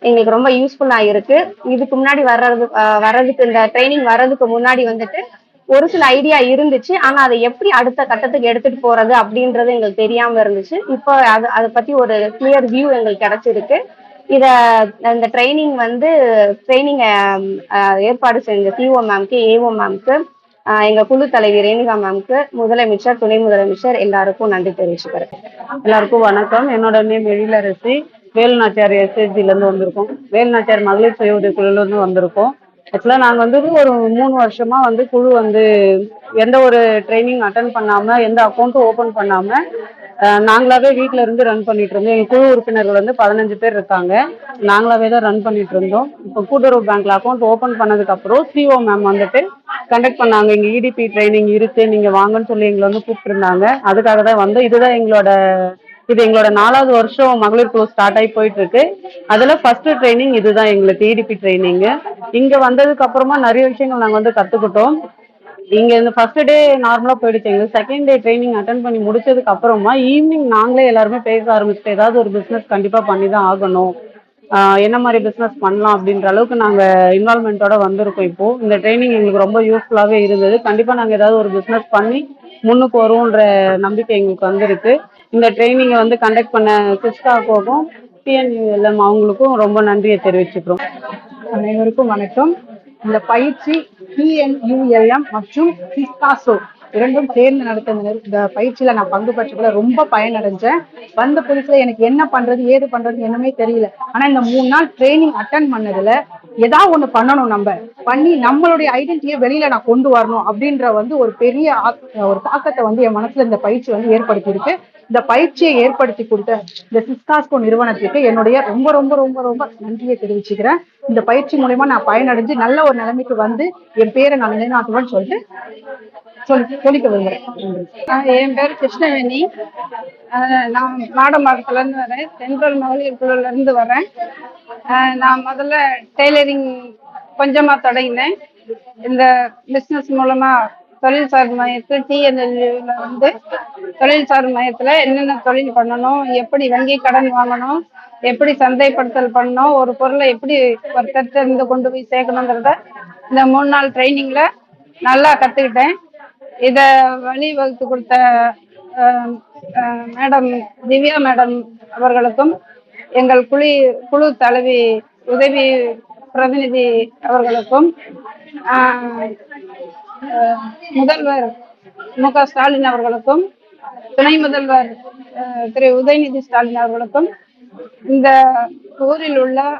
எங்களுக்கு ரொம்ப யூஸ்ஃபுல்லா இருக்கு. இதுக்கு முன்னாடி வர்றதுக்கு இந்த ட்ரைனிங் வர்றதுக்கு முன்னாடி வந்துட்டு ஒரு சில ஐடியா இருந்துச்சு. ஆனா அதை எப்படி அடுத்த கட்டத்துக்கு எடுத்துட்டு போறது அப்படின்றது எங்களுக்கு தெரியாம இருந்துச்சு. இப்போ அதை பத்தி ஒரு கிளியர் வியூ எங்களுக்கு கிடைச்சிருக்கு. இத இந்த ட்ரைனிங் வந்து ட்ரைனிங் ஏற்பாடு செஞ்ச சிஓ மேம்க்கு, ஏஓ மேம்க்கு, எங்க குழு தலைவி ரேணுகா மேம்க்கு, முதலமைச்சர், துணை முதலமைச்சர் எல்லாருக்கும் நன்றி தெரிவிச்சுக்கிறேன். எல்லாருக்கும் வணக்கம். என்னோட நேம் எழிலரசி. வேலுநாச்சியார் எஸ்எஸ்ஜில இருந்து வந்திருக்கோம். வேலுநாச்சியார் மகளிர் சுய உதவி குழுல இருந்து வந்திருக்கோம். ஆக்சுவலா நாங்க வந்து ஒரு 3 வருஷமா வந்து குழு வந்து எந்த ஒரு ட்ரைனிங் அட்டன் பண்ணாம, எந்த அக்கௌண்ட்டும் ஓபன் பண்ணாம நாங்களாவே வீட்ல இருந்து ரன் பண்ணிட்டு இருந்தோம். எங்க குழு உறுப்பினர்கள் வந்து 15 பேர் இருக்காங்க. நாங்களாவே தான் ரன் பண்ணிட்டு இருந்தோம். இப்போ கூட்டுறவு பேங்க்ல அக்கௌண்ட் ஓபன் பண்ணதுக்கு அப்புறம் சிஓ மேம் வந்துட்டு கண்டக்ட் பண்ணாங்க. இங்க இடிபி ட்ரைனிங் இருக்கு, நீங்க வாங்கன்னு சொல்லி எங்களை வந்து கூப்பிட்டு இருந்தாங்க. அதுக்காக தான் வந்து இதுதான் இது எங்களோட 4வது வருஷம் மகளிர் குழு ஸ்டார்ட் ஆகி போயிட்டு இருக்கு. அதுல ஃபர்ஸ்ட் ட்ரைனிங் இதுதான் எங்களுக்கு இடிபி ட்ரைனிங். இங்க வந்ததுக்கு அப்புறமா நிறைய விஷயங்கள் நாங்க வந்து கத்துக்கிட்டோம். இங்க இந்த ஃபர்ஸ்ட் டே நார்மலா போயிடுச்சு. எங்களுக்கு செகண்ட் டே ட்ரைனிங் அட்டன் பண்ணி முடிச்சதுக்கு அப்புறமா ஈவினிங் நாங்களே எல்லாருமே பேச ஆரம்பிச்சுட்டு ஏதாவது ஒரு பிசினஸ் கண்டிப்பா பண்ணி தான் ஆகணும், என்ன மாதிரி பிசினஸ் பண்ணலாம் அப்படின்ற அளவுக்கு நாங்க இன்வால்மெண்ட்டோட வந்திருக்கோம். இப்போ இந்த ட்ரைனிங் எங்களுக்கு ரொம்ப யூஸ்ஃபுல்லாவே இருந்தது. கண்டிப்பா நாங்க ஏதாவது ஒரு பிசினஸ் பண்ணி முன்னுக்கு வருவோன்ற நம்பிக்கை எங்களுக்கு வந்திருக்கு. இந்த ட்ரைனிங்கை வந்து கண்டக்ட் பண்ண சிஸ்டாக்கும் டிஎன்யூஎல்எம் அவங்களுக்கும் ரொம்ப நன்றியை தெரிவிச்சுக்கிறோம். அனைவருக்கும் வணக்கம். இந்த பயிற்சி டிஎன்யூஎல்எம் மற்றும் சிஸ்காசோ இரண்டும் சேர்ந்து நடத்த இந்த பயிற்சியில நான் பங்கு பெற்றதுல ரொம்ப பயனடைஞ்சேன். வந்த புதுசுல எனக்கு என்ன பண்றது ஏது பண்றது என்னமே தெரியல. ஆனா இந்த 3 நாள் ட்ரைனிங் அட்டன் பண்ணதுல ஏதாவது ஒண்ணு பண்ணணும், நம்ம பண்ணி நம்மளுடைய ஐடென்டிட்டியை வெளியில நான் கொண்டு வரணும் அப்படின்ற வந்து ஒரு பெரிய ஒரு தாக்கத்தை வந்து என் மனசுல இந்த பயிற்சி வந்து ஏற்படுத்தி இருக்கு. இந்த பயிற்சியை ஏற்படுத்தி கொடுத்த இந்த சிஸ்காஸ்கோ நிறுவனத்துக்கு என்னுடைய ரொம்ப ரொம்ப ரொம்ப ரொம்ப நன்றியை தெரிவிச்சுக்கிறேன். இந்த பயிற்சி மூலமா நான் பயனடைஞ்சு நல்ல ஒரு நிலைமைக்கு வந்து என் பேரை நான் நிலைநாட்டுவேன்னு சொல்லிட்டு சொல்லிக்க விரும்புறேன். என் பேர் கிருஷ்ணவேணி. நான் மாடம்பாக்கத்துல இருந்து வரேன். சென்ட்ரல் மகளிர் குழுல இருந்து வரேன். நான் முதல்ல டெய்லரிங் கொஞ்சமா தொடங்கினேன். இந்த பிசினஸ் மூலமா தொழில்சார் மையத்தில் டிஎன்எல்யூல வந்து தொழில்சார் மையத்துல என்னென்ன தொழில் பண்ணணும், எப்படி வங்கி கடன் வாங்கணும், எப்படி சந்தைப்படுத்தல் பண்ணணும், ஒரு பொருளை எப்படி ஒருத்தர் இருந்து கொண்டு போய் சேர்க்கணுங்கிறத இந்த 3 நாள் ட்ரைனிங்ல நல்லா கத்துக்கிட்டேன். இத வழிவகுத்து கொடுத்த மேடம் திவ்யா மேடம் அவர்களுக்கும், எங்கள் குழு தலைவி உதவி பிரதிநிதி அவர்களுக்கும், முதல்வர் மு.க. ஸ்டாலின் அவர்களுக்கும், துணை முதல்வர் திரு உதயநிதி ஸ்டாலின் அவர்களுக்கும், இந்த ஊரில் உள்ள